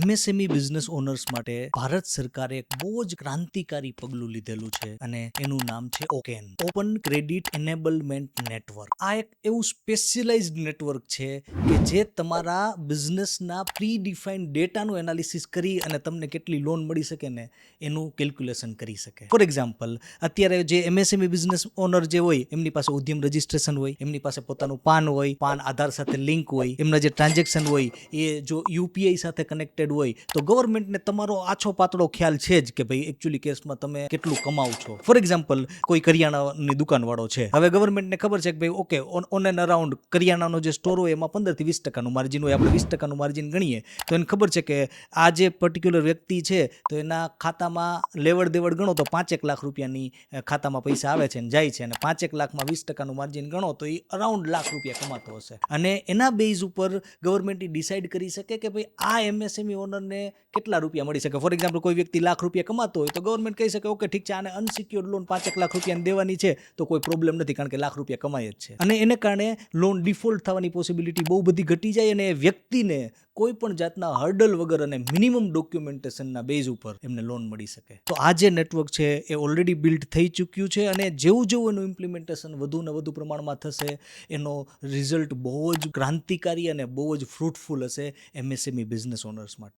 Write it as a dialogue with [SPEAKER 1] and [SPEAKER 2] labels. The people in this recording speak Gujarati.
[SPEAKER 1] એમએસએમઈ બિઝનેસ ઓનર્સ માટે ભારત સરકારે એક બહુ જ ક્રાંતિકારી પગલું લીધેલું છે અને એનું નામ છે ઓકેન, ઓપન ક્રેડિટ એનેબલમેન્ટ નેટવર્ક. આ એક એવું સ્પેશિયલાઇઝ્ડ નેટવર્ક છે કે જે તમારા બિઝનેસના પ્રી ડિફાઇન્ડ ડેટાનું એનાલિસિસ કરી અને તમને કેટલી લોન મળી શકે ને એનું કેલ્ક્યુલેશન કરી શકે. ફોર એક્ઝામ્પલ, અત્યારે જે એમએસએમઈ બિઝનેસ ઓનર જે હોય એમની પાસે ઉદ્યમ રજિસ્ટ્રેશન હોય, એમની પાસે પોતાનું પાન હોય, પાન આધાર સાથે લિંક હોય, એમના જે ટ્રાન્ઝેક્શન હોય એ જો યુપીઆઈ સાથે કનેક્ટેડ હોય તો ગવર્મેન્ટને તમારો આછો પાતળો ખ્યાલ છે જ કે ભાઈ એકચ્યુઅલી કેસમાં તમે કેટલું કમાવ છો. ફોર એક્ઝામ્પલ, કોઈ કરિયાણાની દુકાનવાળો છે, હવે ગવર્મેન્ટને ખબર છે કે ભાઈ ઓકે ઓન એન્ડ અરાઉન્ડ કરિયાણાનો જે સ્ટોર હોય એમાં 15 થી 20% માર્જિન હોય, આપણે 20% માર્જિન ગણીએ તો એને ખબર છે કે આ જે પર્ટિક્યુલર વ્યક્તિ છે તો એના ખાતામાં લેવડ દેવડ ગણો તો 5 લાખ રૂપિયાની ખાતામાં પૈસા આવે છે અને જાય છે, અને 5 લાખમાં 20% માર્જિન ગણો તો એ અરાઉન્ડ લાખ રૂપિયા કમાતો હશે. અને એના બેઝ ઉપર ગવર્મેન્ટ ડિસાઇડ કરી શકે કે ભાઈ આ એમએસએમઈ ઓનરને કેટલા રૂપિયા મળી શકે. ફોર એક્ઝામ્પલ, કોઈ વ્યક્તિ લાખ રૂપિયા કમાતો હોય તો ગવર્મેન્ટ કહી શકે ઓકે ઠીક છે, આને અનસિક્યોર્ડ લોન 5 લાખ રૂપિયાની દેવાની છે તો કોઈ પ્રોબ્લેમ નથી, કારણ કે લાખ રૂપિયા કમાય જ છે. અને એને કારણે લોન ડિફોલ્ટ થવાની પોસિબિલિટી બહુ બધી ઘટી જાય અને એ વ્યક્તિને કોઈ પણ જાતના હર્ડલ વગર અને મિનિમમ ડોક્યુમેન્ટેશનના બેઝ ઉપર એમને લોન મળી શકે. તો આ જે નેટવર્ક છે એ ઓલરેડી બિલ્ડ થઈ ચૂક્યું છે અને જેવું જેવું એનું ઇમ્પ્લિમેન્ટેશન વધુ ને વધુ પ્રમાણમાં થશે એનો રિઝલ્ટ બહુ જ ક્રાંતિકારી અને બહુ જ ફ્રૂટફુલ હશે એમએસએમઈ બિઝનેસ ઓનર્સ માટે.